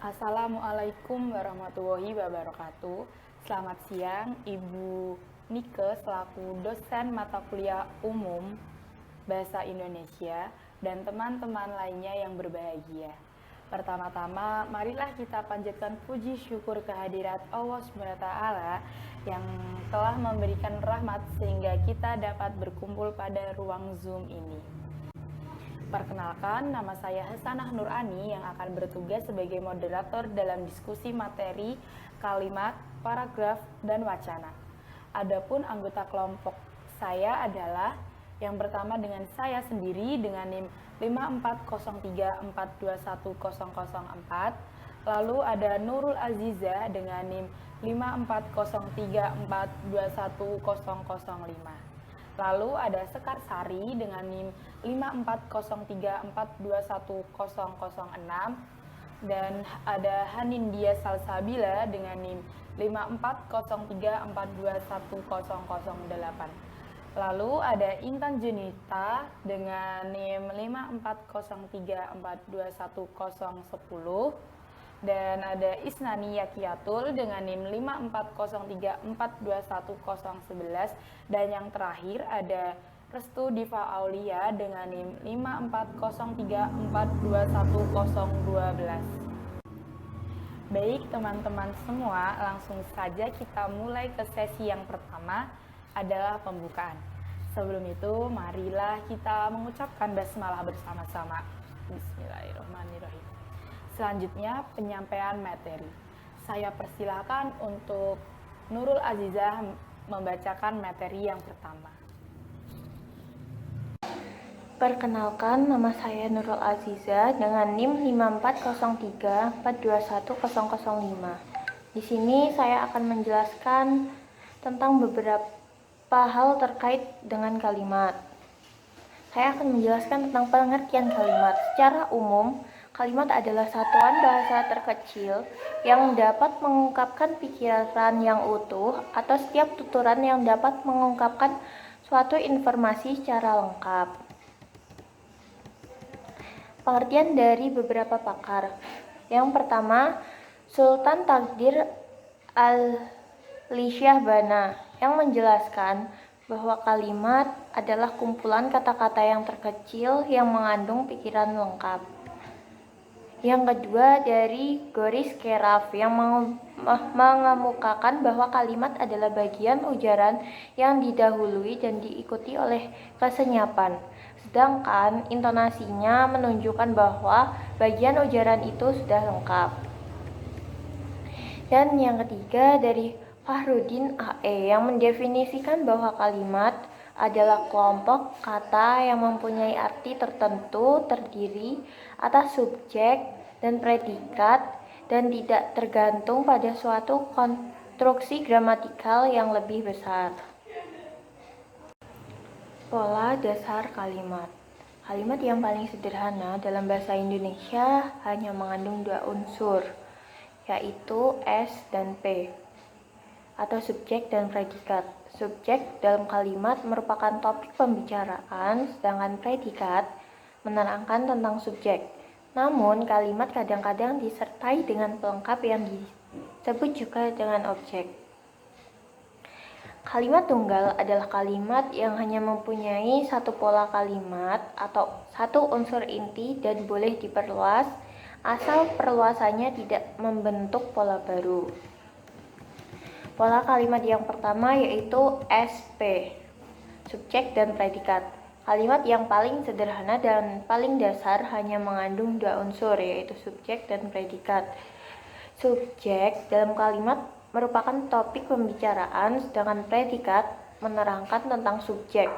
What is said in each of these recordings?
Assalamualaikum warahmatullahi wabarakatuh. Selamat siang, Ibu Nike selaku dosen mata kuliah umum Bahasa Indonesia dan teman-teman lainnya yang berbahagia. Pertama-tama, marilah kita panjatkan puji syukur kehadirat Allah SWT yang telah memberikan rahmat sehingga kita dapat berkumpul pada ruang Zoom ini. Perkenalkan, nama saya Hasanah Nurani yang akan bertugas sebagai moderator dalam diskusi materi, kalimat, paragraf, dan wacana. Adapun anggota kelompok saya adalah yang pertama dengan saya sendiri dengan NIM 5403421004, lalu ada Nurul Aziza dengan NIM 5403421005. Lalu ada Sekar Sari dengan NIM 5403421006 dan ada Hanindya Salsabila dengan NIM 5403421008. Lalu ada Intan Junita dengan NIM 5403421010 dan ada Isnani Yakiatul dengan NIM 5403421011 dan yang terakhir ada Restu Diva Aulia dengan NIM 5403421012. Baik teman-teman semua, langsung saja kita mulai ke sesi yang pertama adalah pembukaan. Sebelum itu, marilah kita mengucapkan basmalah bersama-sama. Bismillahirrahmanirrahim. Selanjutnya, penyampaian materi. Saya persilakan untuk Nurul Azizah membacakan materi yang pertama. Perkenalkan, nama saya Nurul Azizah dengan NIM 5403421005. Di sini saya akan menjelaskan tentang beberapa hal terkait dengan kalimat. Saya akan menjelaskan tentang pengertian kalimat. Secara umum, kalimat adalah satuan bahasa terkecil yang dapat mengungkapkan pikiran yang utuh atau setiap tuturan yang dapat mengungkapkan suatu informasi secara lengkap. Pengertian dari beberapa pakar. Yang pertama, Sultan Takdir Al-Lisyahbana yang menjelaskan bahwa kalimat adalah kumpulan kata-kata yang terkecil yang mengandung pikiran lengkap. Yang kedua dari Goris Keraf yang mengemukakan bahwa kalimat adalah bagian ujaran yang didahului dan diikuti oleh kesenyapan, sedangkan intonasinya menunjukkan bahwa bagian ujaran itu sudah lengkap. Dan yang ketiga dari Fahrudin A.E. yang mendefinisikan bahwa kalimat adalah kelompok kata yang mempunyai arti tertentu terdiri atas subjek dan predikat dan tidak tergantung pada suatu konstruksi gramatikal yang lebih besar. Pola dasar kalimat. Kalimat yang paling sederhana dalam bahasa Indonesia hanya mengandung dua unsur, yaitu S dan P, atau subjek dan predikat. Subjek dalam kalimat merupakan topik pembicaraan, sedangkan predikat menerangkan tentang subjek. Namun, kalimat kadang-kadang disertai dengan pelengkap yang disebut juga dengan objek. Kalimat tunggal adalah kalimat yang hanya mempunyai satu pola kalimat atau satu unsur inti dan boleh diperluas asal perluasannya tidak membentuk pola baru. Pola kalimat yang pertama yaitu SP, subjek dan predikat. Kalimat yang paling sederhana dan paling dasar hanya mengandung dua unsur, yaitu subjek dan predikat. Subjek dalam kalimat merupakan topik pembicaraan, sedangkan predikat menerangkan tentang subjek.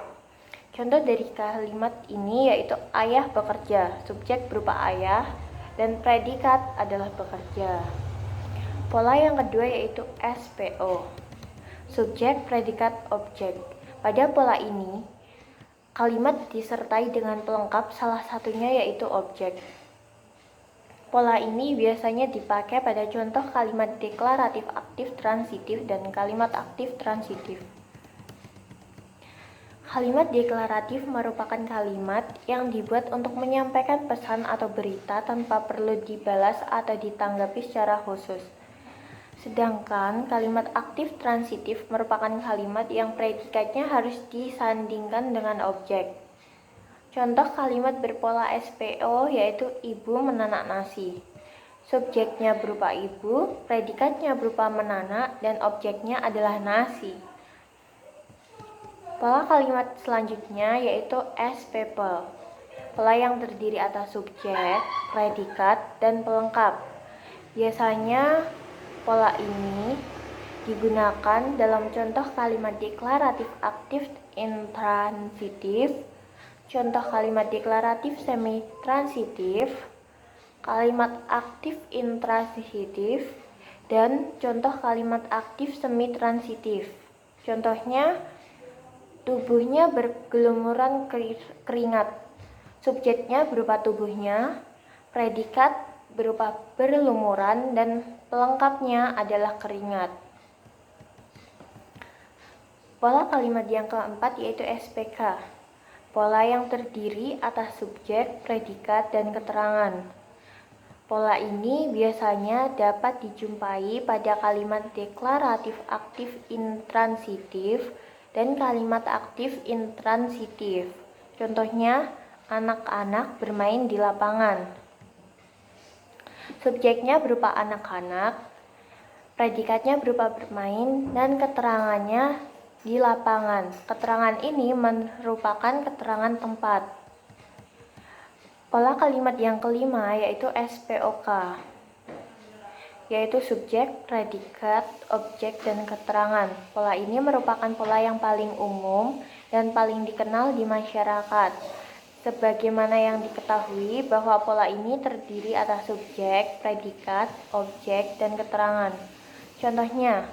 Contoh dari kalimat ini yaitu ayah bekerja. Subjek berupa ayah dan predikat adalah bekerja. Pola yang kedua yaitu SPO, subjek, predikat, objek. Pada pola ini, kalimat disertai dengan pelengkap, salah satunya yaitu objek. Pola ini biasanya dipakai pada contoh kalimat deklaratif aktif transitif dan kalimat aktif transitif. Kalimat deklaratif merupakan kalimat yang dibuat untuk menyampaikan pesan atau berita tanpa perlu dibalas atau ditanggapi secara khusus. Sedangkan kalimat aktif transitif merupakan kalimat yang predikatnya harus disandingkan dengan objek. Contoh kalimat berpola SPO yaitu ibu menanak nasi. Subjeknya berupa ibu, predikatnya berupa menanak, dan objeknya adalah nasi. Pola kalimat selanjutnya yaitu SPPL. Pola yang terdiri atas subjek, predikat, dan pelengkap. Biasanya pola ini digunakan dalam contoh kalimat deklaratif aktif intransitif, contoh kalimat deklaratif semi-transitif, kalimat aktif intransitif, dan contoh kalimat aktif semi-transitif. Contohnya, tubuhnya bergelumuran keringat. Subjeknya berupa tubuhnya, predikat berupa berlumuran, dan pelengkapnya adalah keringat. Pola kalimat yang keempat yaitu SPK. Pola yang terdiri atas subjek, predikat, dan keterangan. Pola ini biasanya dapat dijumpai pada kalimat deklaratif aktif intransitif dan kalimat aktif intransitif. Contohnya, anak-anak bermain di lapangan. Subjeknya berupa anak-anak, predikatnya berupa bermain, dan keterangannya di lapangan. Keterangan ini merupakan keterangan tempat. Pola kalimat yang kelima yaitu SPOK, yaitu subjek, predikat, objek, dan keterangan. Pola ini merupakan pola yang paling umum dan paling dikenal di masyarakat. Sebagaimana yang diketahui bahwa pola ini terdiri atas subjek, predikat, objek, dan keterangan. Contohnya,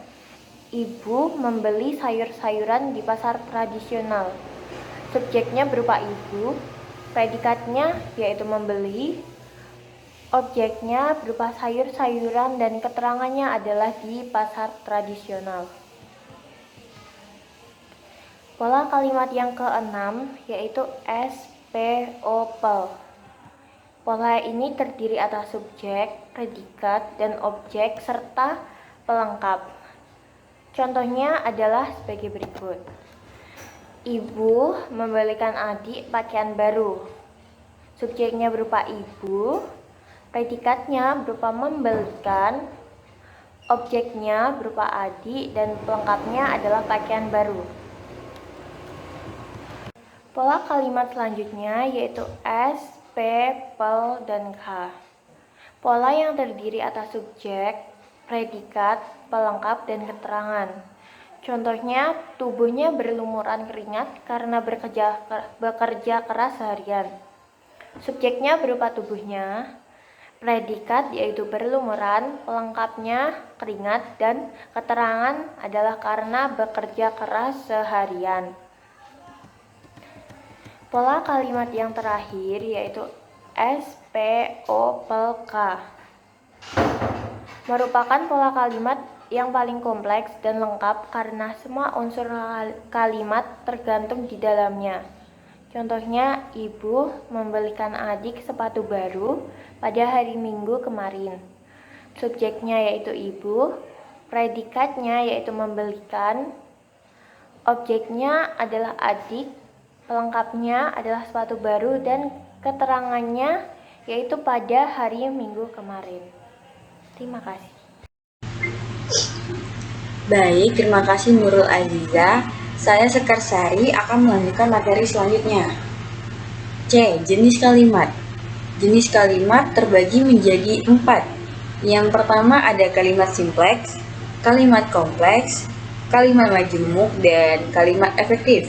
ibu membeli sayur-sayuran di pasar tradisional. Subjeknya berupa ibu, predikatnya yaitu membeli, objeknya berupa sayur-sayuran, dan keterangannya adalah di pasar tradisional. Pola kalimat yang keenam yaitu SPOPL. Pola ini terdiri atas subjek, predikat, dan objek serta pelengkap. Contohnya adalah sebagai berikut. Ibu membelikan adik pakaian baru. Subjeknya berupa ibu, predikatnya berupa membelikan, objeknya berupa adik, dan pelengkapnya adalah pakaian baru. Pola kalimat selanjutnya yaitu S, P, PEL, dan K. Pola yang terdiri atas subjek, predikat, pelengkap, dan keterangan. Contohnya, tubuhnya berlumuran keringat karena bekerja keras seharian. Subjeknya berupa tubuhnya, predikat yaitu berlumuran, pelengkapnya keringat, dan keterangan adalah karena bekerja keras seharian. Pola kalimat yang terakhir yaitu SPOPLK merupakan pola kalimat yang paling kompleks dan lengkap karena semua unsur kalimat tergantung di dalamnya. Contohnya, ibu membelikan adik sepatu baru pada hari Minggu kemarin. Subjeknya yaitu ibu, predikatnya yaitu membelikan, objeknya adalah adik, pelengkapnya adalah sepatu baru, dan keterangannya yaitu pada hari Minggu kemarin. Terima kasih. Baik, terima kasih Nurul Aziza. Saya Sekar Sari akan melanjutkan materi selanjutnya. C. Jenis kalimat. Jenis kalimat terbagi menjadi 4. Yang pertama ada kalimat simpleks, kalimat kompleks, kalimat majemuk, dan kalimat efektif.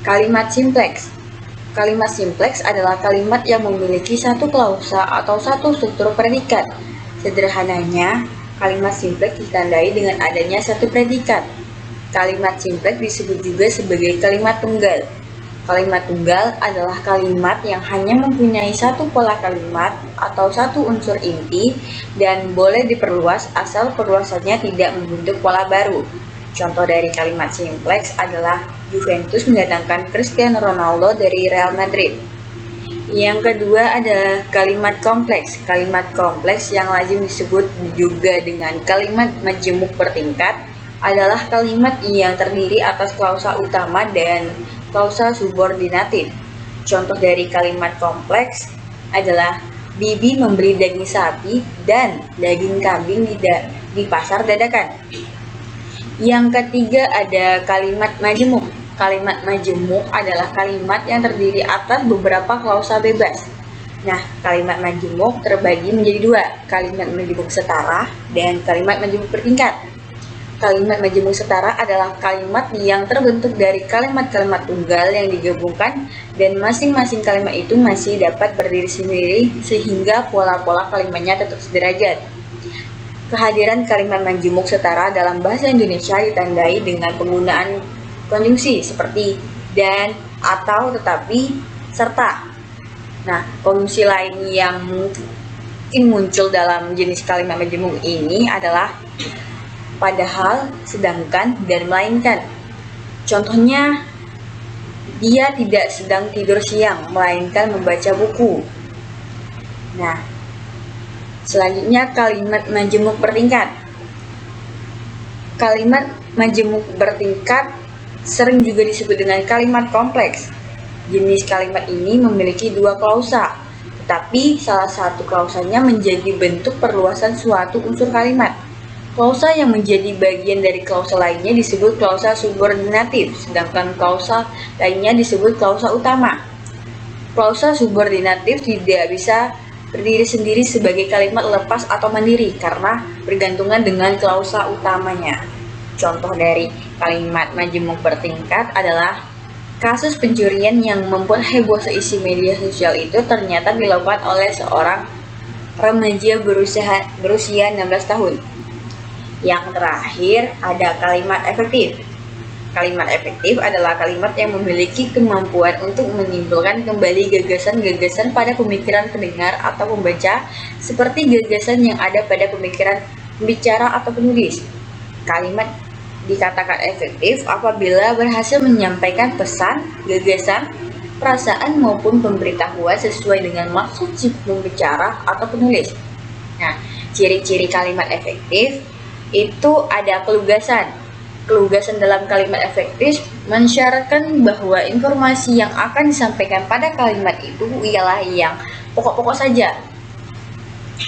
Kalimat simpleks. Kalimat simpleks adalah kalimat yang memiliki satu klausa atau satu struktur predikat. Sederhananya, kalimat simpleks ditandai dengan adanya satu predikat. Kalimat simpleks disebut juga sebagai kalimat tunggal. Kalimat tunggal adalah kalimat yang hanya mempunyai satu pola kalimat atau satu unsur inti dan boleh diperluas asal perluasannya tidak membentuk pola baru. Contoh dari kalimat simpleks adalah Juventus mendatangkan Cristiano Ronaldo dari Real Madrid. Yang kedua adalah kalimat kompleks. Kalimat kompleks yang lazim disebut juga dengan kalimat majemuk bertingkat adalah kalimat yang terdiri atas klausa utama dan klausa subordinatif. Contoh dari kalimat kompleks adalah Bibi membeli daging sapi dan daging kambing di pasar dadakan. Yang ketiga ada kalimat majemuk. Kalimat majemuk adalah kalimat yang terdiri atas beberapa klausa bebas. Nah, kalimat majemuk terbagi menjadi dua, kalimat majemuk setara dan kalimat majemuk bertingkat. Kalimat majemuk setara adalah kalimat yang terbentuk dari kalimat-kalimat tunggal yang digabungkan dan masing-masing kalimat itu masih dapat berdiri sendiri sehingga pola-pola kalimatnya tetap sederajat. Kehadiran kalimat majemuk setara dalam bahasa Indonesia ditandai dengan penggunaan konjungsi seperti dan, atau, tetapi, serta. Nah, konjungsi lain yang mungkin muncul dalam jenis kalimat majemuk ini adalah padahal, sedangkan, dan melainkan. Contohnya, dia tidak sedang tidur siang, melainkan membaca buku. Nah, selanjutnya kalimat majemuk bertingkat. Kalimat majemuk bertingkat sering juga disebut dengan kalimat kompleks. Jenis kalimat ini memiliki dua klausa, tetapi salah satu klausanya menjadi bentuk perluasan suatu unsur kalimat. Klausa yang menjadi bagian dari klausa lainnya disebut klausa subordinatif, sedangkan klausa lainnya disebut klausa utama. Klausa subordinatif tidak bisa berdiri sendiri sebagai kalimat lepas atau mandiri karena bergantungan dengan klausa utamanya. Contoh dari kalimat majemuk bertingkat adalah kasus pencurian yang membuat heboh seisi media sosial itu ternyata dilakukan oleh seorang remaja berusia 16 tahun. Yang terakhir ada kalimat efektif. Kalimat efektif adalah kalimat yang memiliki kemampuan untuk menimbulkan kembali gagasan-gagasan pada pemikiran pendengar atau pembaca seperti gagasan yang ada pada pemikiran pembicara atau penulis. Kalimat dikatakan efektif apabila berhasil menyampaikan pesan, gagasan, perasaan maupun pemberitahuan sesuai dengan maksud si pembicara atau penulis. Nah, ciri-ciri kalimat efektif itu ada kelugasan. Kelugasan dalam kalimat efektif mensyaratkan bahwa informasi yang akan disampaikan pada kalimat itu ialah yang pokok-pokok saja,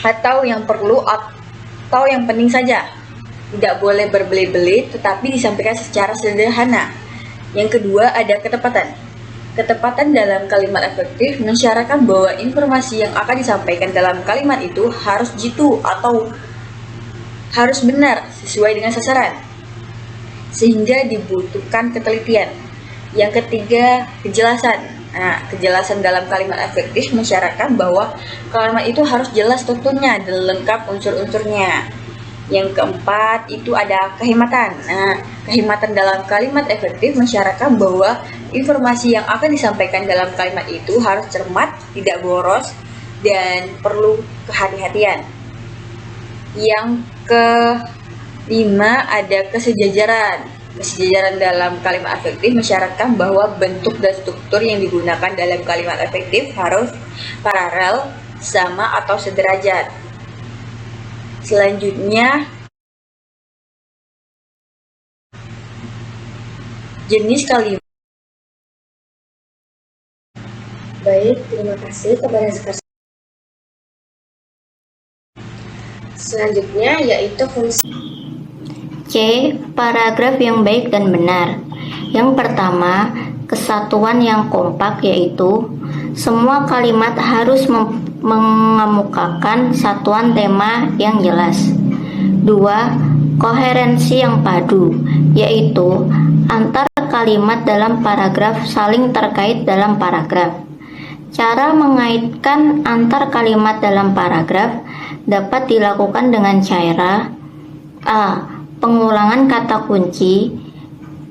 atau yang perlu atau yang penting saja. Tidak boleh berbelit-belit, tetapi disampaikan secara sederhana. Yang kedua ada ketepatan. Ketepatan dalam kalimat efektif mensyaratkan bahwa informasi yang akan disampaikan dalam kalimat itu harus jitu atau harus benar sesuai dengan sasaran, sehingga dibutuhkan ketelitian. Yang ketiga, kejelasan. Nah, kejelasan dalam kalimat efektif mensyaratkan bahwa kalimat itu harus jelas strukturnya dan lengkap unsur-unsurnya. Yang keempat itu ada kehematan. Nah, kehematan dalam kalimat efektif mensyaratkan bahwa informasi yang akan disampaikan dalam kalimat itu harus cermat, tidak boros, dan perlu kehati-hatian. Yang kelima ada kesejajaran. Kesejajaran dalam kalimat efektif mensyaratkan bahwa bentuk dan struktur yang digunakan dalam kalimat efektif harus paralel, sama, atau sederajat. Selanjutnya, jenis kalimat. Baik, terima kasih kepada Sekar. Selanjutnya yaitu fungsi. C. Paragraf yang baik dan benar. Yang pertama, kesatuan yang kompak, yaitu semua kalimat harus mengemukakan satuan tema yang jelas. 2. Koherensi yang padu, yaitu antar kalimat dalam paragraf saling terkait dalam paragraf. Cara mengaitkan antar kalimat dalam paragraf dapat dilakukan dengan cara A. Pengulangan kata kunci,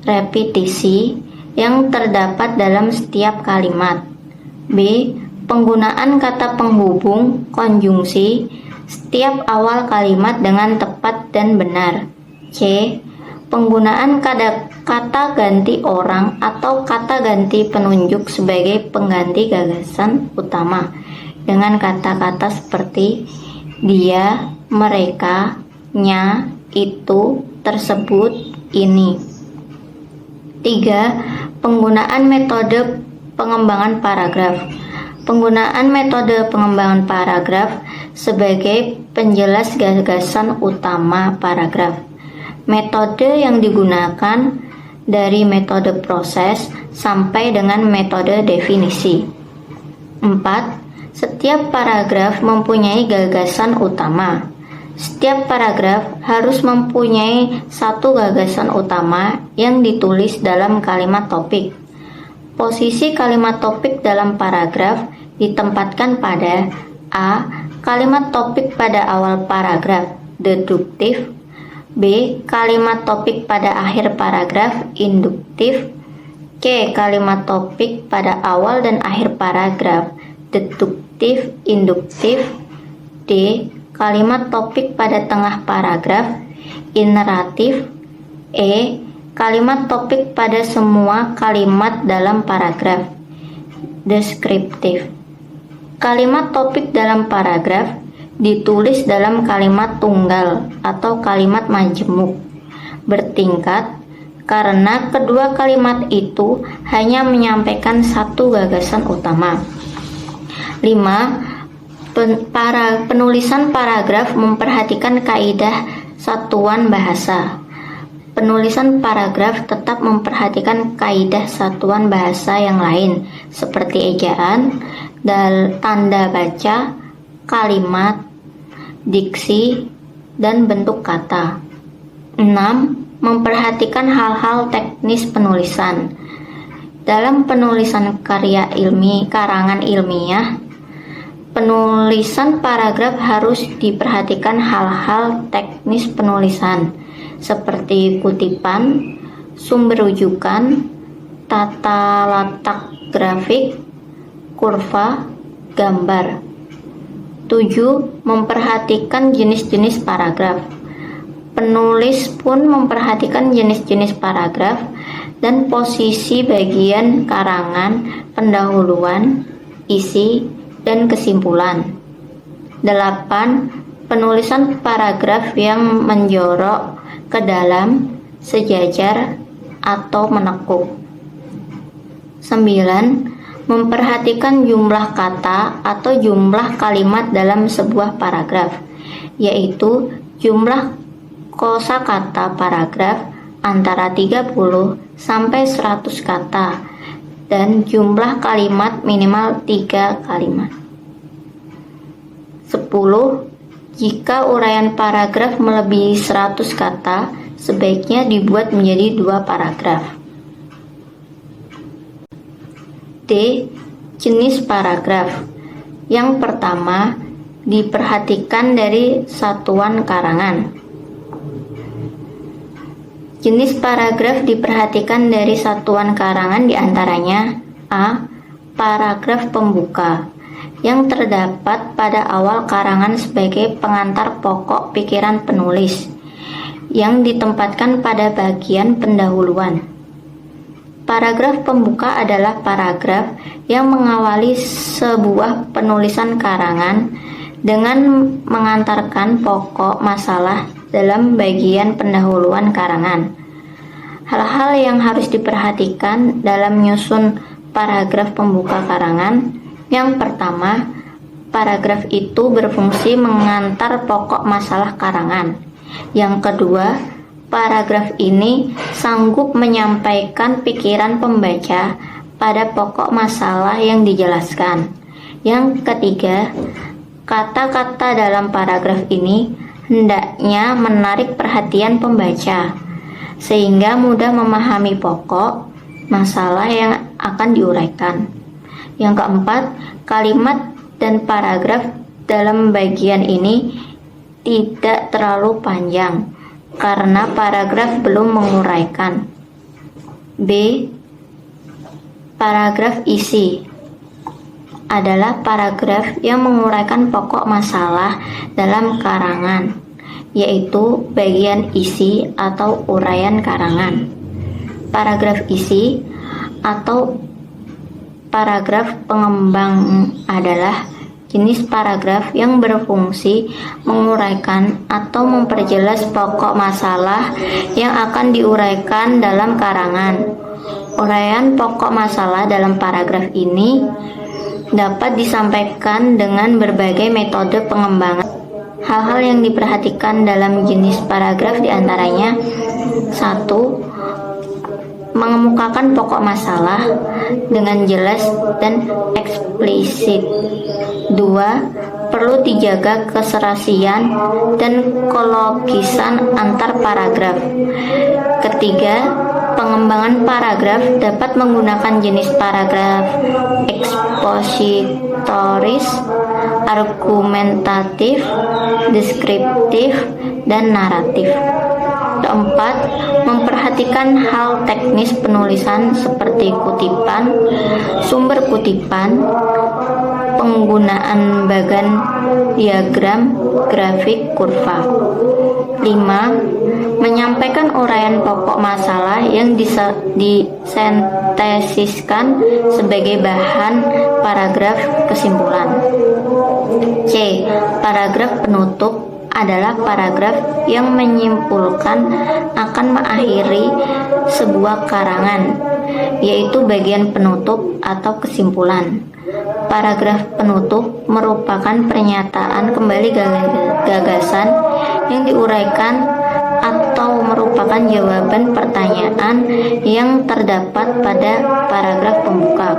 repetisi yang terdapat dalam setiap kalimat. B. Penggunaan kata penghubung, konjungsi, setiap awal kalimat dengan tepat dan benar. C. Penggunaan kata ganti orang atau kata ganti penunjuk sebagai pengganti gagasan utama dengan kata-kata seperti dia, mereka, nya, itu, tersebut, ini. 3. Penggunaan metode pengembangan paragraf. Penggunaan metode pengembangan paragraf sebagai penjelas gagasan utama paragraf. Metode yang digunakan dari metode proses sampai dengan metode definisi. 4. Setiap paragraf mempunyai gagasan utama. Setiap paragraf harus mempunyai satu gagasan utama yang ditulis dalam kalimat topik. Posisi kalimat topik dalam paragraf ditempatkan pada A. Kalimat topik pada awal paragraf, deduktif. B. Kalimat topik pada akhir paragraf, induktif. C. Kalimat topik pada awal dan akhir paragraf, deduktif, induktif. D. Kalimat topik pada tengah paragraf, ineratif. E. Kalimat topik pada semua kalimat dalam paragraf, deskriptif. Kalimat topik dalam paragraf ditulis dalam kalimat tunggal atau kalimat majemuk bertingkat karena kedua kalimat itu hanya menyampaikan satu gagasan utama. 5. Penulisan paragraf memperhatikan kaidah satuan bahasa. Penulisan paragraf tetap memperhatikan kaidah satuan bahasa yang lain seperti ejaan, tanda baca, kalimat, diksi, dan bentuk kata. 6. Memperhatikan hal-hal teknis penulisan. Dalam penulisan karangan ilmiah, penulisan paragraf harus diperhatikan hal-hal teknis penulisan seperti kutipan, sumber rujukan, tata letak grafik, kurva, gambar. 7. Memperhatikan jenis-jenis paragraf. Penulis pun memperhatikan jenis-jenis paragraf dan posisi bagian karangan, pendahuluan, isi, dan kesimpulan. 8. Penulisan paragraf yang menjorok ke dalam, sejajar, atau menekuk. 9. Memperhatikan jumlah kata atau jumlah kalimat dalam sebuah paragraf, yaitu jumlah kosakata paragraf antara 30 sampai 100 kata dan jumlah kalimat minimal 3 kalimat. 10. Jika uraian paragraf melebihi 100 kata, sebaiknya dibuat menjadi 2 paragraf. D. Jenis paragraf. Yang pertama, diperhatikan dari satuan karangan. Jenis paragraf diperhatikan dari satuan karangan diantaranya A. Paragraf pembuka yang terdapat pada awal karangan sebagai pengantar pokok pikiran penulis yang ditempatkan pada bagian pendahuluan. Paragraf pembuka adalah paragraf yang mengawali sebuah penulisan karangan dengan mengantarkan pokok masalah dalam bagian pendahuluan karangan. Hal-hal yang harus diperhatikan dalam menyusun paragraf pembuka karangan. Yang pertama, paragraf itu berfungsi mengantar pokok masalah karangan. Yang kedua, paragraf ini sanggup menyampaikan pikiran pembaca pada pokok masalah yang dijelaskan. Yang ketiga, kata-kata dalam paragraf ini hendaknya menarik perhatian pembaca sehingga mudah memahami pokok masalah yang akan diuraikan. Yang keempat, kalimat dan paragraf dalam bagian ini tidak terlalu panjang karena paragraf belum menguraikan. B. Paragraf isi adalah paragraf yang menguraikan pokok masalah dalam karangan. yaitu bagian isi atau uraian karangan. Paragraf isi atau paragraf pengembang adalah jenis paragraf yang berfungsi menguraikan atau memperjelas pokok masalah yang akan diuraikan dalam karangan. Uraian pokok masalah dalam paragraf ini dapat disampaikan dengan berbagai metode pengembangan. Hal-hal yang diperhatikan dalam jenis paragraf diantaranya: 1. Mengemukakan pokok masalah dengan jelas dan eksplisit. 2. Perlu dijaga keserasian dan kologisan antar paragraf. Ketiga, pengembangan paragraf dapat menggunakan jenis paragraf ekspositoris, argumentatif, deskriptif, dan naratif. Keempat, memperhatikan hal teknis penulisan seperti kutipan, sumber kutipan, penggunaan bagan diagram, grafik, kurva. 5. Menyampaikan uraian pokok masalah yang disintesiskan sebagai bahan paragraf kesimpulan. C. Paragraf penutup adalah paragraf yang menyimpulkan akan mengakhiri sebuah karangan, yaitu bagian penutup atau kesimpulan. Paragraf penutup merupakan pernyataan kembali gagasan yang diuraikan atau merupakan jawaban pertanyaan yang terdapat pada paragraf pembuka.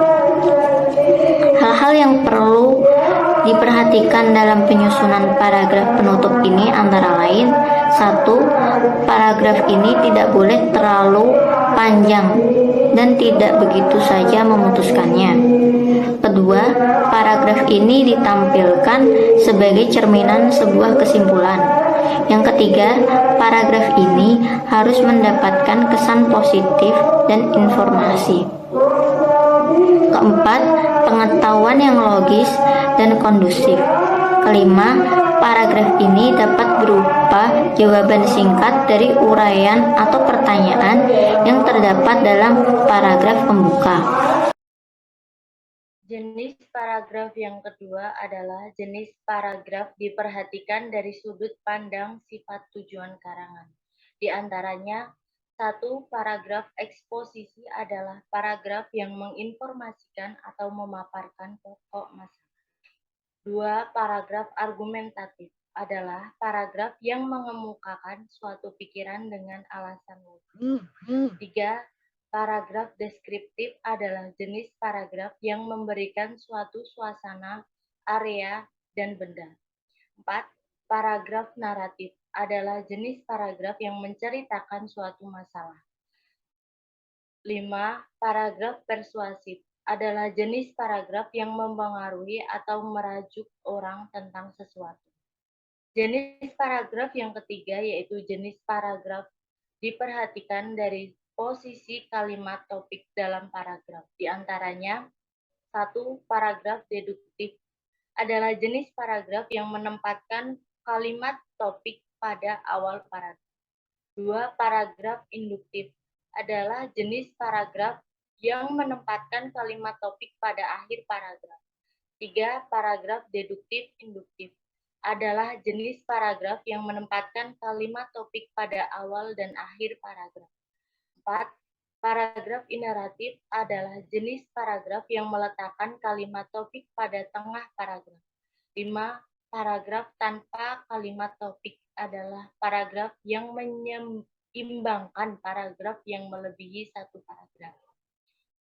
Hal-hal yang perlu diperhatikan dalam penyusunan paragraf penutup ini antara lain: 1. Paragraf ini tidak boleh terlalu panjang dan tidak begitu saja memutuskannya. Kedua, paragraf ini ditampilkan sebagai cerminan sebuah kesimpulan. Yang ketiga, paragraf ini harus mendapatkan kesan positif dan informasi. Keempat, pengetahuan yang logis dan kondusif. Kelima, paragraf ini dapat berupa jawaban singkat dari uraian atau pertanyaan yang terdapat dalam paragraf pembuka. Jenis paragraf yang kedua adalah jenis paragraf diperhatikan dari sudut pandang sifat tujuan karangan. Di antaranya, 1. Paragraf eksposisi adalah paragraf yang menginformasikan atau memaparkan pokok masalah. 2. Paragraf argumentatif adalah paragraf yang mengemukakan suatu pikiran dengan alasan logis. 3. Paragraf deskriptif adalah jenis paragraf yang memberikan suatu suasana, area, dan benda. 4. Paragraf naratif adalah jenis paragraf yang menceritakan suatu masalah. 5. Paragraf persuasif adalah jenis paragraf yang mempengaruhi atau merajuk orang tentang sesuatu. Jenis paragraf yang ketiga yaitu jenis paragraf diperhatikan dari posisi kalimat topik dalam paragraf. Di antaranya, 1. Paragraf deduktif adalah jenis paragraf yang menempatkan kalimat topik pada awal paragraf. 2. Paragraf induktif adalah jenis paragraf yang menempatkan kalimat topik pada akhir paragraf. 3. Paragraf deduktif induktif adalah jenis paragraf yang menempatkan kalimat topik pada awal dan akhir paragraf. 4. Paragraf ineratif adalah jenis paragraf yang meletakkan kalimat topik pada tengah paragraf. 5. Paragraf tanpa kalimat topik adalah paragraf yang menyeimbangkan paragraf yang melebihi satu paragraf.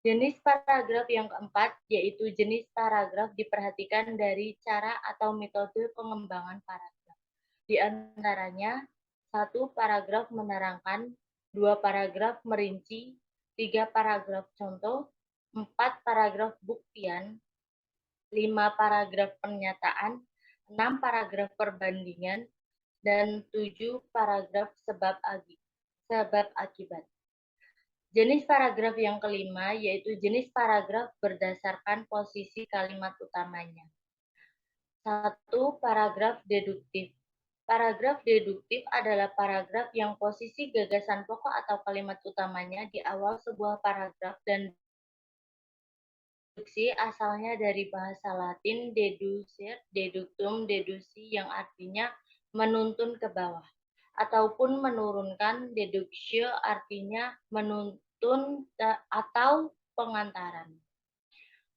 Jenis paragraf yang keempat yaitu jenis paragraf diperhatikan dari cara atau metode pengembangan paragraf. Di antaranya, 1. Paragraf menerangkan, 2. Paragraf merinci, 3. Paragraf contoh, 4. Paragraf buktian, 5. Paragraf pernyataan, 6. Paragraf perbandingan, dan 7. Paragraf sebab akibat. Jenis paragraf yang kelima yaitu jenis paragraf berdasarkan posisi kalimat utamanya. 1. Paragraf deduktif Paragraf deduktif adalah paragraf yang posisi gagasan pokok atau kalimat utamanya di awal sebuah paragraf dan deduksi asalnya dari bahasa Latin deducere, deductum, deduksi yang artinya menuntun ke bawah, ataupun menurunkan deductio artinya menuntun atau pengantaran.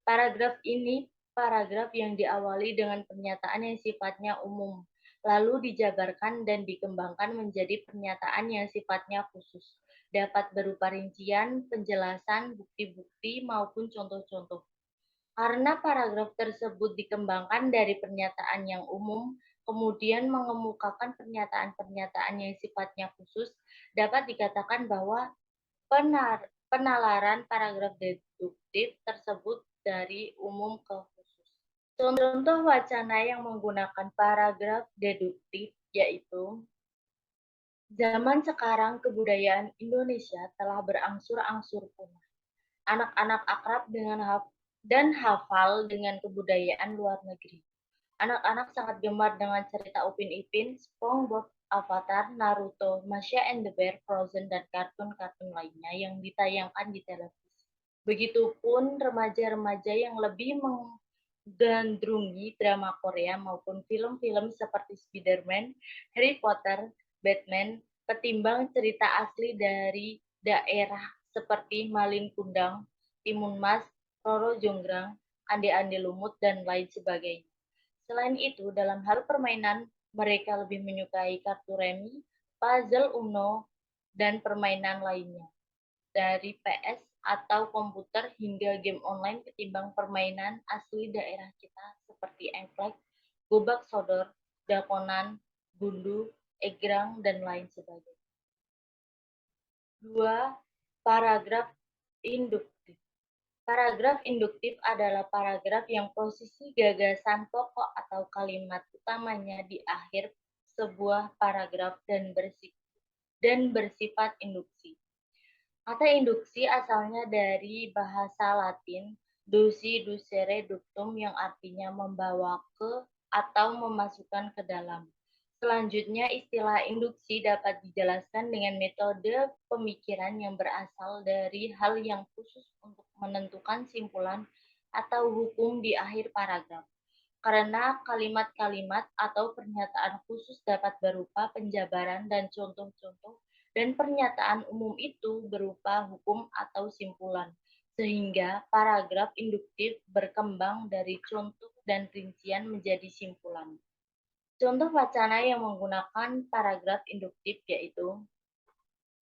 Paragraf ini paragraf yang diawali dengan pernyataan yang sifatnya umum, lalu dijabarkan dan dikembangkan menjadi pernyataan yang sifatnya khusus, dapat berupa rincian, penjelasan, bukti-bukti, maupun contoh-contoh. Karena paragraf tersebut dikembangkan dari pernyataan yang umum, kemudian mengemukakan pernyataan-pernyataan yang sifatnya khusus, dapat dikatakan bahwa penalaran paragraf deduktif tersebut dari umum ke khusus. Contoh wacana yang menggunakan paragraf deduktif yaitu zaman sekarang kebudayaan Indonesia telah berangsur-angsur punah. Anak-anak akrab dengan dan hafal dengan kebudayaan luar negeri. Anak-anak sangat gemar dengan cerita Upin Ipin, SpongeBob, Avatar, Naruto, Masha and the Bear, Frozen, dan kartun-kartun lainnya yang ditayangkan di televisi. Begitupun remaja-remaja yang lebih menggandrungi drama Korea maupun film-film seperti Spider-Man, Harry Potter, Batman, ketimbang cerita asli dari daerah seperti Malin Kundang, Timun Mas, Roro Jonggrang, Ande-Ande Lumut, dan lain sebagainya. Selain itu, dalam hal permainan, mereka lebih menyukai kartu remi, puzzle Uno, dan permainan lainnya. Dari PS atau komputer hingga game online ketimbang permainan asli daerah kita seperti engklek, gobak sodor, dakonan, gundu, egrang, dan lain sebagainya. 2. Paragraf induktif. Paragraf induktif adalah paragraf yang posisi gagasan pokok atau kalimat utamanya di akhir sebuah paragraf dan bersifat induksi. Kata induksi asalnya dari bahasa Latin duci, ducere, ductum yang artinya membawa ke atau memasukkan ke dalam. Selanjutnya, istilah induksi dapat dijelaskan dengan metode pemikiran yang berasal dari hal yang khusus untuk menentukan simpulan atau hukum di akhir paragraf. Karena kalimat-kalimat atau pernyataan khusus dapat berupa penjabaran dan contoh-contoh, dan pernyataan umum itu berupa hukum atau simpulan, sehingga paragraf induktif berkembang dari contoh dan rincian menjadi simpulan. Contoh wacana yang menggunakan paragraf induktif yaitu,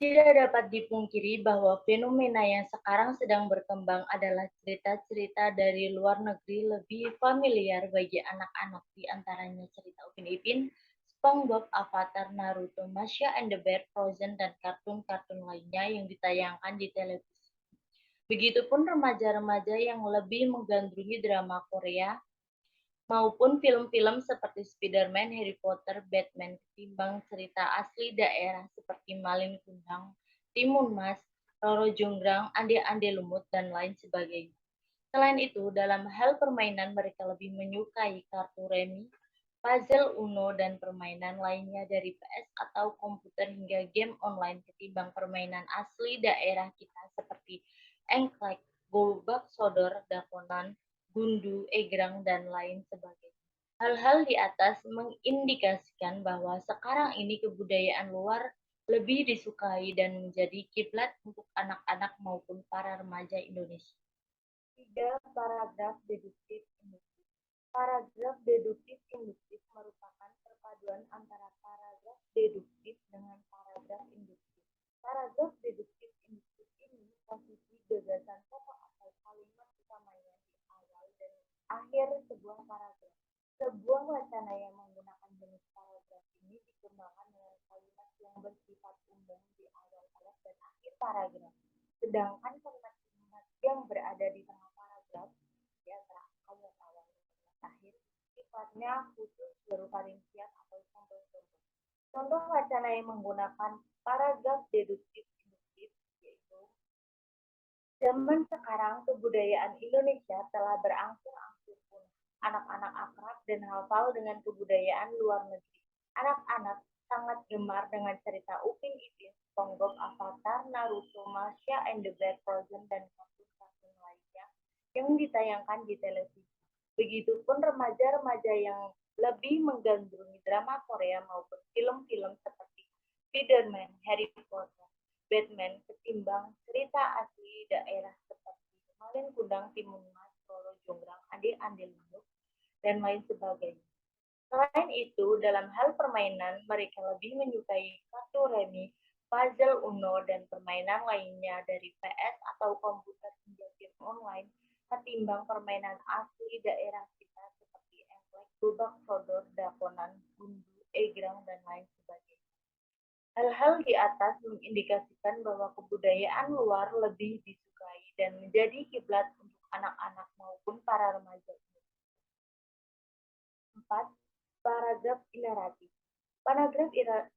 tidak dapat dipungkiri bahwa fenomena yang sekarang sedang berkembang adalah cerita-cerita dari luar negeri lebih familiar bagi anak-anak, di antaranya cerita Upin Ipin, SpongeBob, Avatar, Naruto, Masha and the Bear, Frozen, dan kartun-kartun lainnya yang ditayangkan di televisi. Begitupun remaja-remaja yang lebih menggandrungi drama Korea maupun film-film seperti Spider-Man, Harry Potter, Batman ketimbang cerita asli daerah seperti Malin Kundang, Timun Mas, Roro Jonggrang, Ande-Ande Lumut, dan lain sebagainya. Selain itu, dalam hal permainan mereka lebih menyukai kartu remi, puzzle Uno, dan permainan lainnya dari PS atau komputer hingga game online ketimbang permainan asli daerah kita seperti engklek, gobak sodor, dakonan, gundu, egrang, dan lain sebagainya. Hal-hal di atas mengindikasikan bahwa sekarang ini kebudayaan luar lebih disukai dan menjadi kiblat untuk anak-anak maupun para remaja Indonesia. 3. Paragraf deduktif induktif. Paragraf deduktif induktif merupakan perpaduan antara paragraf deduktif dengan paragraf induktif. Paragraf deduktif induktif ini posisi gagasan pokok atau kalimat utamanya di awal dan akhir sebuah paragraf. Sebuah wacana yang menggunakan jenis paragraf ini dikembangkan dengan kalimat yang bersifat umum di awal paragraf dan akhir paragraf. Sedangkan kalimat-kalimat yang berada di tengah paragraf, di antara kalimat awal dan kalimat akhir, sifatnya khusus berupa rincian atau contoh-contoh. Contoh wacana yang menggunakan paragraf deduktif induktif yaitu, zaman sekarang kebudayaan Indonesia telah berangsur-angsur punah. Anak-anak akrab dan hafal dengan kebudayaan luar negeri. Anak-anak sangat gemar dengan cerita Upin Ipin, SpongeBob, Avatar, Naruto, Masha and the Black Frozen, dan kartun-kartun lainnya yang ditayangkan di televisi. Begitupun remaja-remaja yang lebih menggandrungi drama Korea maupun film-film seperti Spider-Man, Harry Potter, Batman ketimbang cerita asli daerah seperti Malin Kundang, Timun Mas, Roro Jonggrang, Ade Ande Lindung, dan lain sebagainya. Selain itu, dalam hal permainan, mereka lebih menyukai kartu remi, puzzle Uno, dan permainan lainnya dari PS atau komputer hingga game online ketimbang permainan asli daerah kita seperti engklek, gobak sodor, dakonan, gundu, egrang, dan lain sebagainya. Hal-hal di atas mengindikasikan bahwa kebudayaan luar lebih disukai dan menjadi kiblat untuk anak-anak maupun para remaja. 4. Paragraf ineratif. Paragraf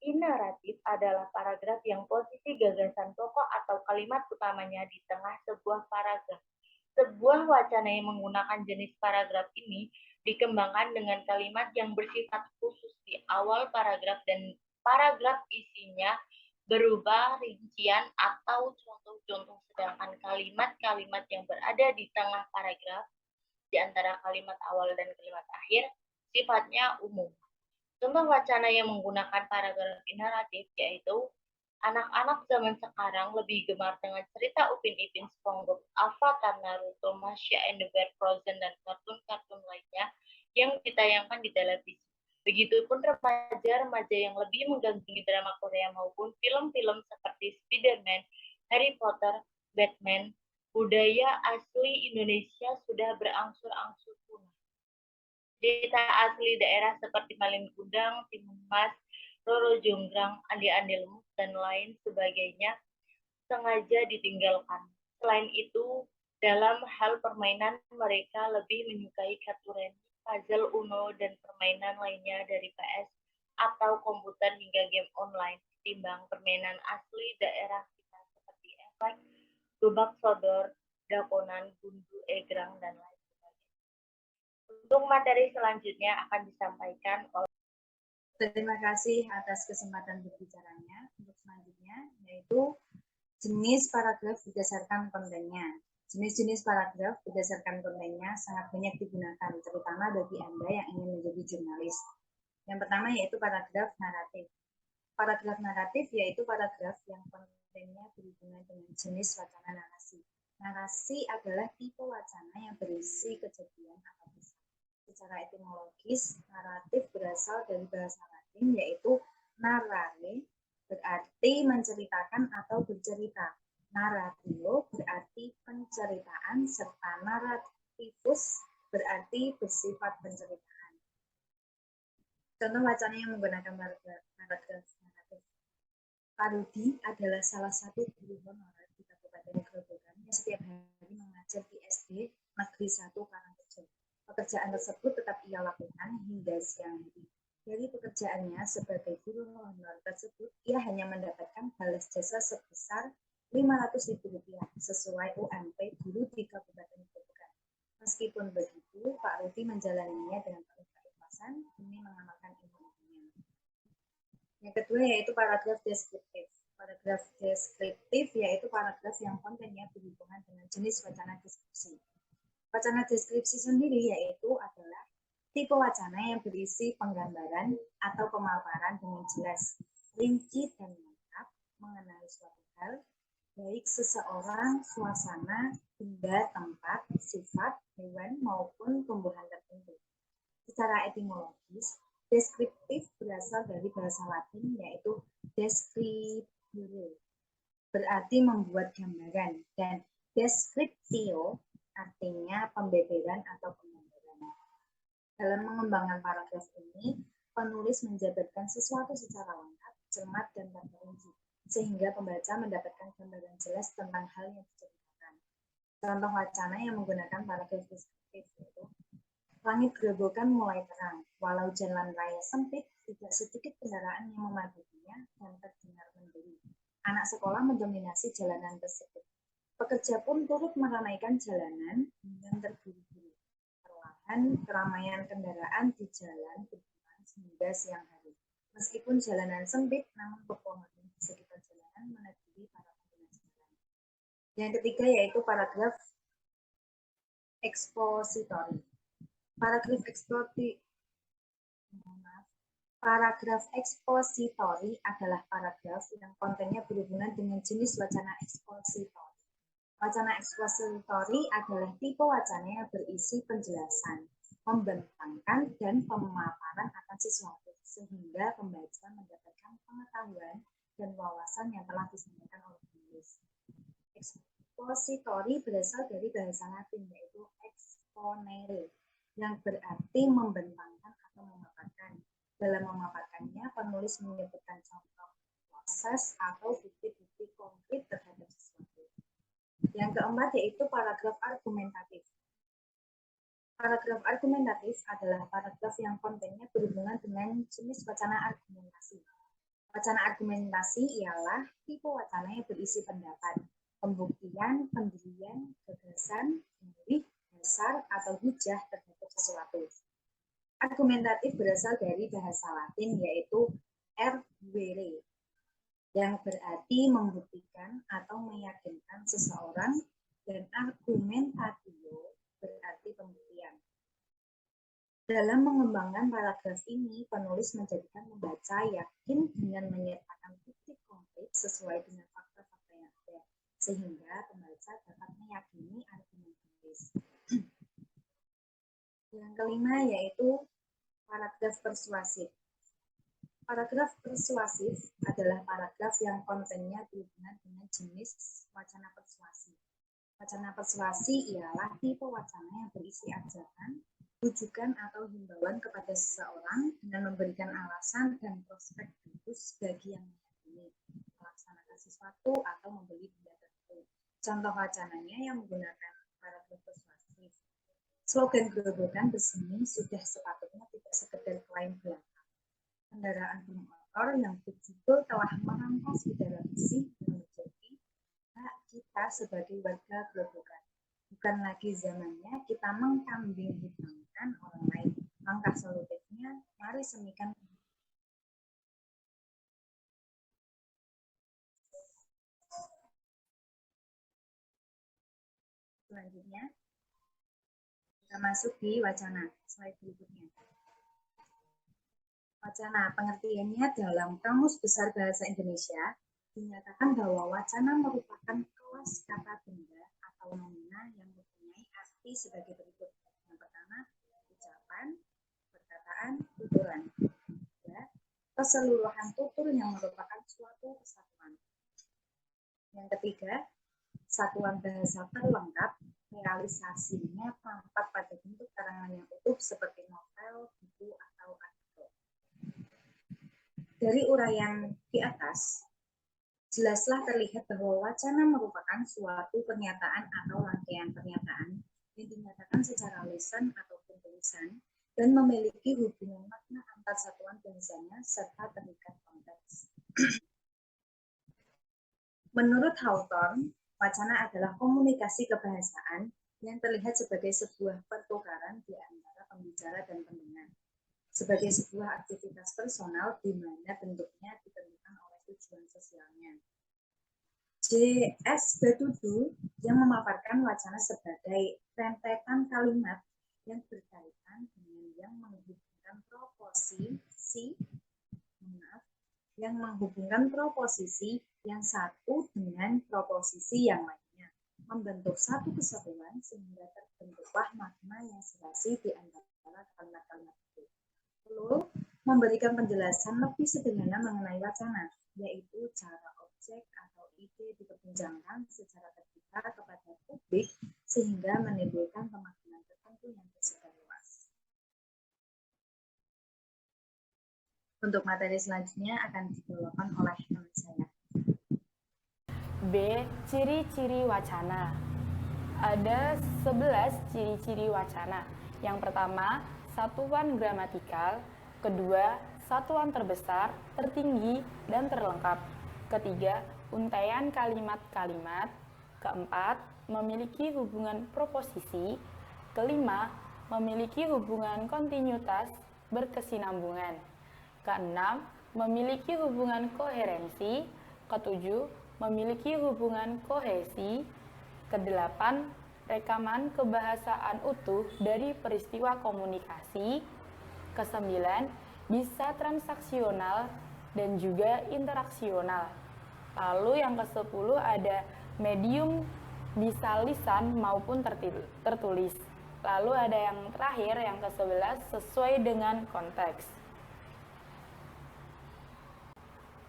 ineratif adalah paragraf yang posisi gagasan pokok atau kalimat utamanya di tengah sebuah paragraf. Sebuah wacana yang menggunakan jenis paragraf ini dikembangkan dengan kalimat yang bersifat khusus di awal paragraf dan paragraf isinya berubah rincian atau contoh-contoh, sedangkan kalimat-kalimat yang berada di tengah paragraf di antara kalimat awal dan kalimat akhir sifatnya umum. Contoh wacana yang menggunakan paragraf ineratif yaitu anak-anak zaman sekarang lebih gemar dengan cerita Upin Ipin, SpongeBob, Avatar, Naruto, Masha and the Bear, Frozen, dan kartun-kartun lainnya yang ditayangkan di televisi. Begitupun remaja-remaja yang lebih menggandrungi drama Korea maupun film-film seperti Spider-Man, Harry Potter, Batman, budaya asli Indonesia sudah berangsur-angsur punah. Cerita asli daerah seperti Malin Kundang, Timun Mas, Roro Jonggrang, Ande Ande Lemus, dan lain sebagainya sengaja ditinggalkan. Selain itu, dalam hal permainan mereka lebih menyukai kartu remi, puzzle Uno, dan permainan lainnya dari PS atau komputer hingga game online ketimbang permainan asli daerah kita seperti engklek, gobak sodor, dakonan, gundu, egrang, dan lain. Untuk materi selanjutnya akan disampaikan oleh. Terima kasih atas kesempatan berbicaranya. Untuk selanjutnya yaitu jenis paragraf berdasarkan kontennya. Jenis-jenis paragraf berdasarkan kontennya sangat banyak digunakan, terutama bagi Anda yang ingin menjadi jurnalis. Yang pertama yaitu paragraf naratif. Paragraf naratif yaitu paragraf yang kontennya berhubungan dengan jenis wacana narasi. Narasi adalah tipe wacana yang berisi kejadian atau kisah. Secara etimologis, naratif berasal dari bahasa Latin yaitu narrare, berarti menceritakan atau bercerita. Narratio berarti penceritaan, serta narrativus berarti bersifat penceritaan. Contoh wacana yang menggunakan paragraf naratif. Parodi adalah salah satu guru honorer di Kabupaten Grobogan yang setiap hari mengajar di SD Negeri 1 Karangrejo. Pekerjaan tersebut tetap ia lakukan hingga siang hari. Dari pekerjaannya sebagai guru honor tersebut, ia hanya mendapatkan balas jasa sebesar Rp500.000 sesuai UMP guru di Kabupaten Grobogan. Meskipun begitu, Pak Rudi menjalaninya dengan penuh keikhlasan demi mengamalkan ilmu-ilmunya. Yang kedua yaitu paragraf deskriptif. Paragraf deskriptif yaitu paragraf yang kontennya berhubungan dengan jenis wacana deskripsi. Wacana deskripsi sendiri yaitu adalah tipe wacana yang berisi penggambaran atau pemaparan dengan jelas, rinci, dan lengkap mengenai suatu hal, baik seseorang, suasana, benda, tempat, sifat, hewan, maupun tumbuhan tertentu. Secara etimologis, deskriptif berasal dari bahasa Latin yaitu describere, berarti membuat gambaran, dan descriptio artinya pembeberan atau penggambaran. Dalam mengembangkan paragraf ini, penulis menjabarkan sesuatu secara lengkap, cermat, dan terperinci, sehingga pembaca mendapatkan gambaran jelas tentang hal yang diceritakan. Contoh wacana yang menggunakan paragraf deskriptif yaitu langit Grobogan mulai terang, walau jalan raya sempit, tidak sedikit kendaraan yang memadatinya dan terdengar mendung. Anak sekolah mendominasi jalanan tersebut. Pekerja pun turut meramaikan jalanan dengan terburu-buru. Perlahan keramaian kendaraan di jalan berkurang hingga siang hari. Meskipun jalanan sempit, namun pepohonan di sekitar jalanan meneduhi para pengguna jalan. Yang ketiga yaitu paragraf ekspositori. Paragraf ekspositori adalah paragraf yang kontennya berhubungan dengan jenis wacana ekspositori. Wacana ekspositori adalah tipe wacana yang berisi penjelasan, membentangkan, dan pemaparan akan sesuatu, sehingga pembaca mendapatkan pengetahuan dan wawasan yang telah disampaikan oleh penulis. Ekspositori berasal dari bahasa Latin, yaitu exponere, yang berarti membentangkan atau memaparkan. Dalam memaparkannya, penulis menyebutkan contoh proses atau bukti-bukti konkret terhadap sesuatu. Yang keempat yaitu paragraf argumentatif. Paragraf argumentatif adalah paragraf yang kontennya berhubungan dengan jenis wacana argumentasi. Wacana argumentasi ialah tipe wacana yang berisi pendapat, pembuktian, pendirian, gagasan, dalih, dasar, atau hujah terhadap sesuatu. Argumentatif berasal dari bahasa Latin yaitu arguere, yang berarti membuktikan atau meyakinkan seseorang, dan argumentatio berarti pembuktian. Dalam mengembangkan paragraf ini, penulis menjadikan membaca yakin dengan menyertakan bukti konkret sesuai dengan fakta-fakta yang ada, sehingga pembaca dapat meyakini argumen penulis. Yang kelima yaitu paragraf persuasif. Paragraf persuasif adalah paragraf yang kontennya berhubungan dengan jenis wacana persuasi. Wacana persuasi ialah tipe wacana yang berisi ajakan, rujukan atau himbauan kepada seseorang dengan memberikan alasan dan prospek bagus bagi yang meyakini, melaksanakan sesuatu atau membeli benda tertentu. Contoh wacananya yang menggunakan paragraf persuasif. Slogan gerobokan bersemi sudah sepatutnya tidak sekedar klaim belaka. Kendaraan bermotor yang berjudul telah merampas udara bersih dan menjadi hak kita sebagai warga gerobokan. Bukan lagi zamannya kita mengkambing hitamkan orang lain. Langkah solutifnya, mari semikan. Selanjutnya, kita masuk di wacana. Slide berikutnya. Wacana, pengertiannya dalam Kamus Besar Bahasa Indonesia, dinyatakan bahwa wacana merupakan kelas kata benda atau nomina yang mempunyai arti sebagai berikut. Yang pertama, ucapan, perkataan, tuturan. Ya, keseluruhan tutur yang merupakan suatu kesatuan. Yang ketiga, satuan bahasa terlengkap, realisasinya tampak pada bentuk karangan yang utuh seperti novel, buku, atau artikel. Dari uraian di atas, jelaslah terlihat bahwa wacana merupakan suatu pernyataan atau rangkaian pernyataan yang dinyatakan secara lisan ataupun tulisan dan memiliki hubungan makna antar satuan bahasanya serta terikat konteks. Menurut Hawthorne, wacana adalah komunikasi kebahasaan yang terlihat sebagai sebuah pertukaran di antara pembicara dan pendengar, sebagai sebuah aktivitas personal di mana bentuknya ditentukan oleh tujuan sosialnya. J.S. Batudu yang memaparkan wacana sebagai rentetan kalimat yang berkaitan dengan yang menghubungkan proposisi yang satu dengan proposisi yang lainnya, membentuk satu kesatuan sehingga terbentuklah makna yang serasi di antara kalimat-kalimat itu. Lalu memberikan penjelasan lebih sederhana mengenai wacana, yaitu cara objek atau ide diperbincangkan secara terbuka kepada publik sehingga menimbulkan pemaknaan tertentu yang tersebar luas. Untuk materi selanjutnya akan dibawakan oleh teman saya. B. Ciri-ciri wacana. Ada 11 ciri-ciri wacana. Yang pertama, satuan gramatikal. Kedua, satuan terbesar, tertinggi, dan terlengkap. Ketiga, untaian kalimat-kalimat. Keempat, memiliki hubungan proposisi. Kelima, memiliki hubungan kontinuitas berkesinambungan. Keenam, memiliki hubungan koherensi. Ketujuh, memiliki hubungan kohesi. Kedelapan, rekaman kebahasaan utuh dari peristiwa komunikasi. Kesembilan, bisa transaksional dan juga interaksional. Lalu yang ke-10 ada medium bisa lisan maupun tertulis. Lalu ada yang terakhir yang ke-11 sesuai dengan konteks.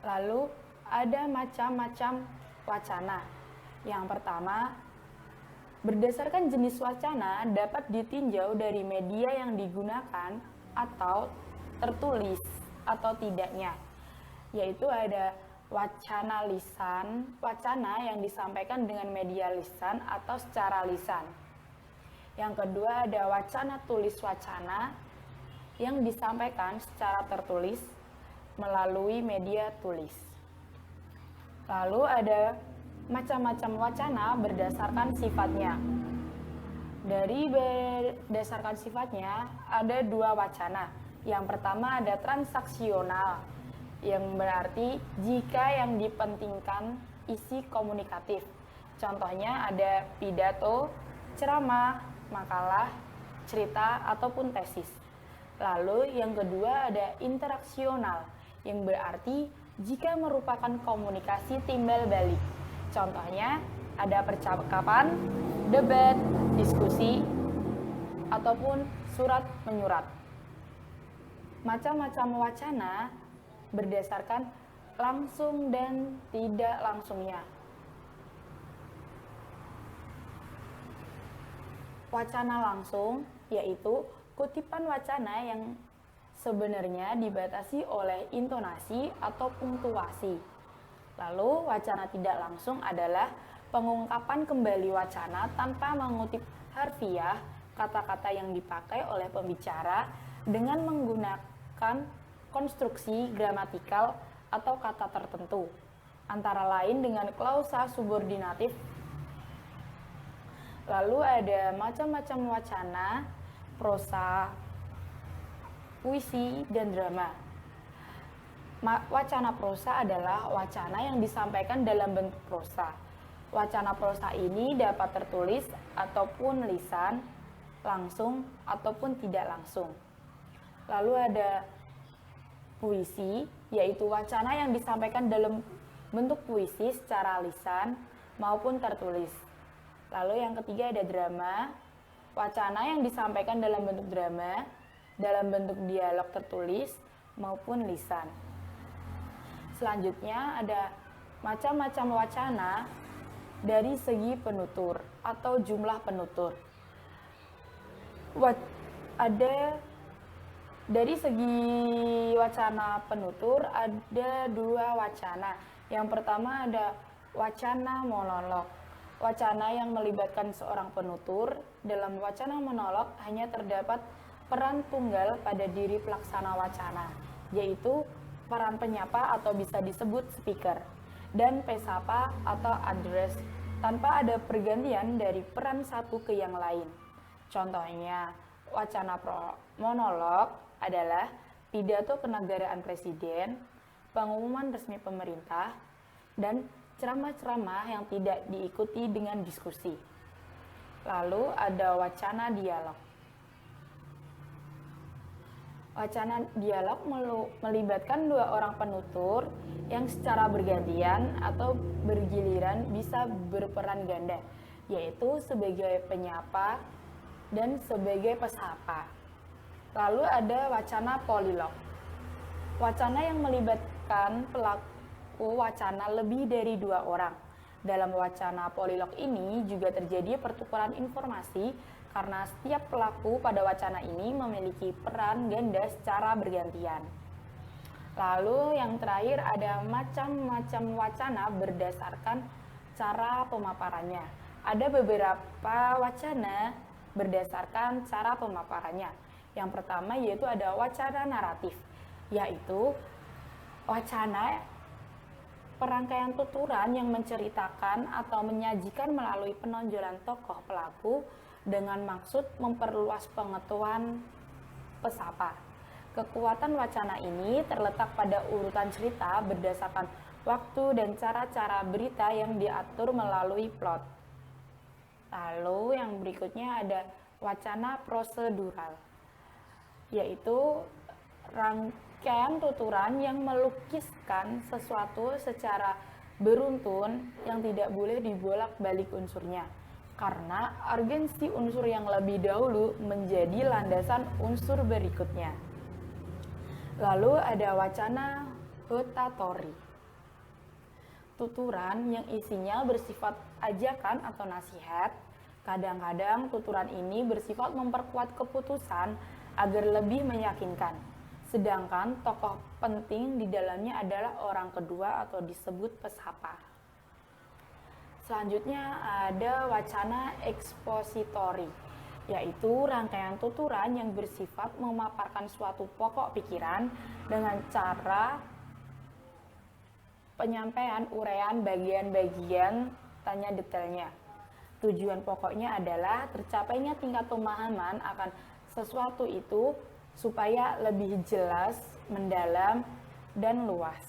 Lalu ada macam-macam wacana. Yang pertama, berdasarkan jenis wacana dapat ditinjau dari media yang digunakan atau tertulis atau tidaknya, yaitu ada wacana lisan, wacana yang disampaikan dengan media lisan atau secara lisan. Yang kedua ada wacana tulis wacana yang disampaikan secara tertulis melalui media tulis. Lalu ada macam-macam wacana berdasarkan sifatnya. Dari berdasarkan sifatnya ada dua wacana. Yang pertama ada transaksional, yang berarti jika yang dipentingkan isi komunikatif. Contohnya ada pidato, ceramah, makalah, cerita, ataupun tesis. Lalu yang kedua ada interaksional, yang berarti jika merupakan komunikasi timbal balik. Contohnya ada percakapan, debat, diskusi, ataupun surat menyurat. Macam-macam wacana berdasarkan langsung dan tidak langsungnya. Wacana langsung yaitu kutipan wacana yang sebenarnya dibatasi oleh intonasi atau punktuasi. Lalu wacana tidak langsung adalah pengungkapan kembali wacana tanpa mengutip harfiah kata-kata yang dipakai oleh pembicara dengan menggunakan konstruksi gramatikal atau kata tertentu, antara lain dengan klausa subordinatif. Lalu ada macam-macam wacana, prosa, puisi, dan drama. Wacana prosa adalah wacana yang disampaikan dalam bentuk prosa. Wacana prosa ini dapat tertulis ataupun lisan, langsung ataupun tidak langsung. Lalu ada puisi, yaitu wacana yang disampaikan dalam bentuk puisi secara lisan maupun tertulis. Lalu yang ketiga ada drama, wacana yang disampaikan dalam bentuk drama, dalam bentuk dialog tertulis maupun lisan. Selanjutnya ada macam-macam wacana dari segi penutur atau jumlah penutur. Dari segi wacana penutur ada dua wacana. Yang pertama ada wacana monolog. Wacana yang melibatkan seorang penutur. Dalam wacana monolog hanya terdapat peran tunggal pada diri pelaksana wacana, yaitu peran penyapa atau bisa disebut speaker, dan pesapa atau address, tanpa ada pergantian dari peran satu ke yang lain. Contohnya, wacana monolog adalah pidato kenegaraan presiden, pengumuman resmi pemerintah, dan ceramah-ceramah yang tidak diikuti dengan diskusi. Lalu ada wacana dialog. Wacana dialog melibatkan dua orang penutur yang secara bergantian atau bergiliran bisa berperan ganda, yaitu sebagai penyapa dan sebagai pesapa. Lalu ada wacana polilog. Wacana yang melibatkan pelaku wacana lebih dari dua orang. Dalam wacana polilog ini juga terjadi pertukaran informasi karena setiap pelaku pada wacana ini memiliki peran ganda secara bergantian. Lalu yang terakhir ada macam-macam wacana berdasarkan cara pemaparannya. Ada beberapa wacana berdasarkan cara pemaparannya. Yang pertama yaitu ada wacana naratif, yaitu wacana perangkaian tuturan yang menceritakan atau menyajikan melalui penonjolan tokoh pelaku dengan maksud memperluas pengetahuan pesapa. Kekuatan wacana ini terletak pada urutan cerita berdasarkan waktu dan cara-cara berita yang diatur melalui plot. Lalu yang berikutnya ada wacana prosedural, yaitu rangkaian tuturan yang melukiskan sesuatu secara beruntun yang tidak boleh dibolak-balik unsurnya, karena urgensi unsur yang lebih dahulu menjadi landasan unsur berikutnya. Lalu ada wacana hotatori, tuturan yang isinya bersifat ajakan atau nasihat. Kadang-kadang tuturan ini bersifat memperkuat keputusan agar lebih meyakinkan. Sedangkan tokoh penting di dalamnya adalah orang kedua atau disebut pesapa. Selanjutnya ada wacana ekspositori, yaitu rangkaian tuturan yang bersifat memaparkan suatu pokok pikiran dengan cara penyampaian uraian bagian-bagian tanya detailnya. Tujuan pokoknya adalah tercapainya tingkat pemahaman akan sesuatu itu supaya lebih jelas, mendalam, dan luas.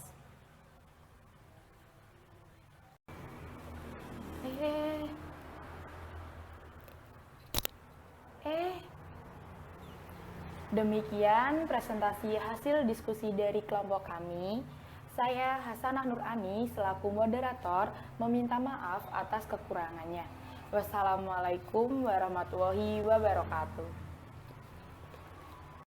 Demikian presentasi hasil diskusi dari kelompok kami. Saya Hasanah Nurani selaku moderator meminta maaf atas kekurangannya. Wassalamualaikum warahmatullahi wabarakatuh.